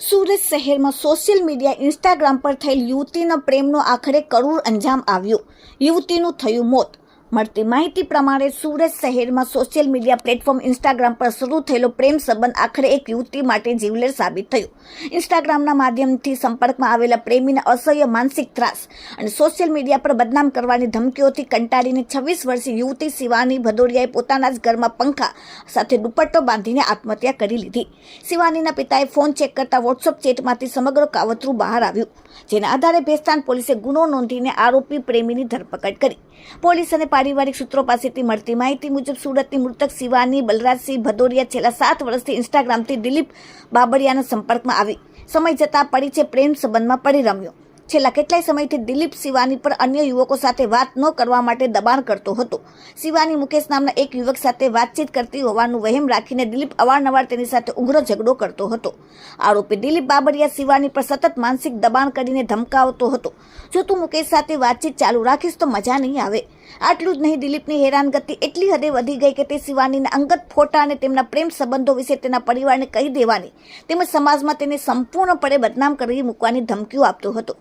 સુરત શહેરમાં social media Instagram પર થયેલ યુવતીના પ્રેમનો આખરે કરૂર અંજામ આવ્યો. યુવતીનું થયું મોત. મળતી માહિતી પ્રમાણે સુરત શહેરમાં સોશિયલ મીડિયા પ્લેટફોર્મ ઇન્સ્ટાગ્રામ પર શરૂ થયેલો પ્રેમ સંબંધ આખરે એક યુવતી માટે જીવલેણ સાબિત થયો. ઇન્સ્ટાગ્રામના માધ્યમથી સંપર્કમાં આવેલા પ્રેમીના અસહ્ય માનસિક ત્રાસ અને સોશિયલ મીડિયા પર બદનામ કરવાની ધમકીઓથી કંટાળીને 26 વર્ષીય યુવતી શિવાની ભદોરિયાએ પોતાના જ ઘરમાં પંખા સાથે દુપટ્ટો બાંધીને આત્મહત્યા કરી લીધી. શિવાનીના પિતાએ ફોન ચેક કરતા વોટ્સઅપ ચેટમાંથી સમગ્ર કાવતરું બહાર આવ્યું, જેના આધારે ભેસ્તાન પોલીસે ગુનો નોંધીને આરોપી પ્રેમીની ધરપકડ કરી. પોલીસ અને પારિવારિક સૂત્રો પાસેથી મળતી માહિતી મુજબ સુરતની મૃતક શિવાની બલરાજસિંહ ભદોરિયા છેલ્લા 7 વર્ષથી ઇન્સ્ટાગ્રામથી દિલીપ બાબરિયાના સંપર્કમાં આવી સમય જતાં પરિચય પ્રેમ સંબંધમાં પરિણમ્યો. છેલ્લા કેટલાય સમયથી દિલીપ શિવાની પર અન્ય યુવકો સાથે વાત ન કરવા માટે દબાણ કરતો હતો. શિવાની મુકેશ નામના એક યુવક સાથે વાતચીત કરતી હોવાનું વહેમ રાખીને દિલીપ અવારનવાર તેની સાથે ઉગ્ર ઝઘડો કરતો હતો. આરોપી દિલીપ બાબરિયા શિવાની પર સતત માનસિક દબાણ કરીને ધમકાવતો હતો. જો તું મુકેશ સાથે વાતચીત ચાલુ રાખીશ તો મજા નહીં આવે. આટલું જ નહીં, દિલીપની હેરાનગતિ એટલી હદે વધી ગઈ કે તે શિવાનીના અંગત ફોટા અને તેમના પ્રેમ સંબંધો વિશે તેના પરિવારને કહી દેવાની તેમજ સમાજમાં તેને સંપૂર્ણપણે બદનામ કરી મૂકવાની ધમકીઓ આપતો હતો.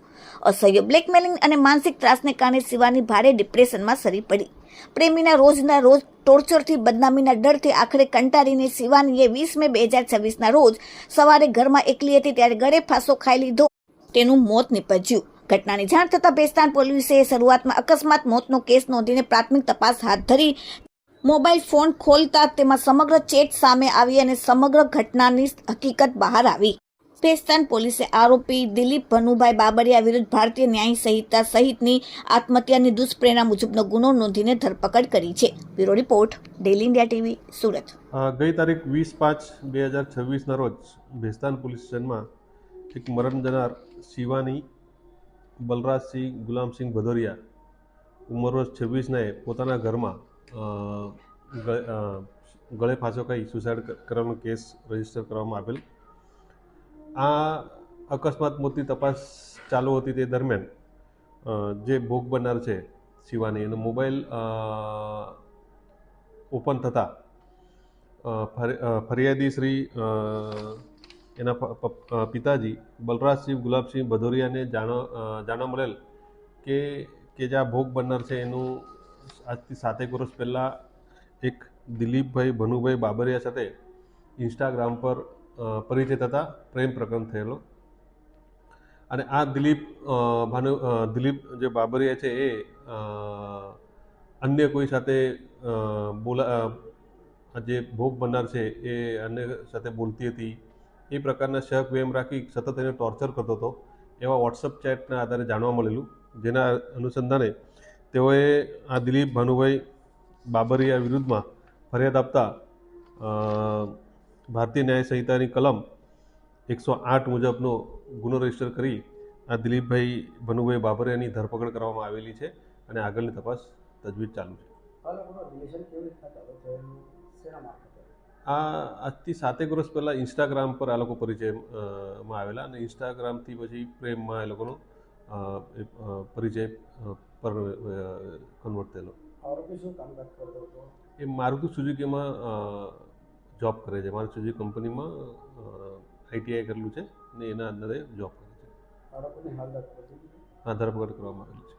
અસહ્ય બ્લેકમેલિંગ અને માનસિક ત્રાસને કારણે શિવાની ભારે ડિપ્રેશનમાં સરી પડી. પ્રેમીના રોજના રોજ ટોર્ચરથી બદનામીના ડરથી આખરે કંટાળીને શિવાનીએ 20 મે 2026ના રોજ સવારે ઘરમાં એકલી હતી ત્યારે ગળે ફાંસો ખાઈ લીધો. તેનું મોત નીપજ્યું. ઘટનાની જાણ થતાં ભેસ્તાન પોલીસે શરૂઆતમાં અકસ્માત મોતનો કેસ નોંધીને પ્રાથમિક તપાસ હાથ ધરી. મોબાઈલ ફોન ખોલતા તેમાં સમગ્ર ચેટ સામે આવી અને સમગ્ર ઘટનાની હકીકત બહાર આવી. ભેસ્તાન પોલીસે આરોપી દિલીપ ભનુભાઈ બાબરિયા વિરુદ્ધ ભારતીય ન્યાય સંહિતા સહિતની આત્મહત્યાની દુષ્પ્રેરણા મુજબનો ગુનો નોંધીને ધરપકડ કરી છે. Bureau report, daily India TV, Surat. ગઈ તારીખ 20/5/2026ના રોજ ભેસ્તાન પોલીસ સ્ટેશનમાં એક મરણ જનાર શિવાની બલરાજસિંહ ગુલામસિંહ ભદોરિયા ઉંમર વર્ષ 26ને પોતાના ઘરમાં ગળે ફાંસો ખાઈ સુસાઇડ કરવાનો કેસ રજીસ્ટર કરવામાં આવેલ. આ અકસ્માત મોતની તપાસ ચાલુ હતી તે દરમિયાન જે ભોગ બનનાર છે શિવાની એનો મોબાઈલ ઓપન થતાં ફરિયાદી શ્રી એના પિતાજી બલરાજસિંહ ગુલાબસિંહ ભદોરિયાને જાણવા મળેલ કે જે આ ભોગ બનનાર છે એનું આજથી 7 વર્ષ પહેલાં એક દિલીપભાઈ ભનુભાઈ બાબરિયા સાથે ઇન્સ્ટાગ્રામ પર પરિચય થતાં પ્રેમ પ્રકરણ થયેલો. અને આ દિલીપ જે બાબરિયા છે એ અન્ય કોઈ સાથે જે ભોગ બનનાર છે એ અન્ય સાથે બોલતી હતી એ પ્રકારના શક વેમ રાખી સતત એને ટોર્ચર કરતો હતો. એવા વોટ્સઅપ ચેટના આધારે જાણવા મળેલું, જેના અનુસંધાને તેઓએ આ દિલીપ ભાનુભાઈ બાબરિયા વિરુદ્ધમાં ફરિયાદ આપતા ભારતીય ન્યાય સંહિતાની કલમ 108 મુજબનો ગુનો રજીસ્ટર કરી આ દિલીપભાઈ ભનુભાઈ બાબરિયાની ધરપકડ કરવામાં આવેલી છે અને આગળની તપાસ તજવીજ ચાલુ છે. આ આજથી 7 વર્ષ પહેલાં ઇન્સ્ટાગ્રામ પર આ લોકો પરિચયમાં આવેલા અને ઇન્સ્ટાગ્રામથી પછી પ્રેમમાં એ લોકોનો પરિચય પર કન્વર્ટ થયેલો. એ મારુતિ સુઝુકીમાં જોબ કરે છે. મારુતિ સુઝુકી કંપનીમાં ITI કરેલું છે અને એના અંદર જોબ કરે છે. હા, ધરપકડ કરવામાં આવેલી છે.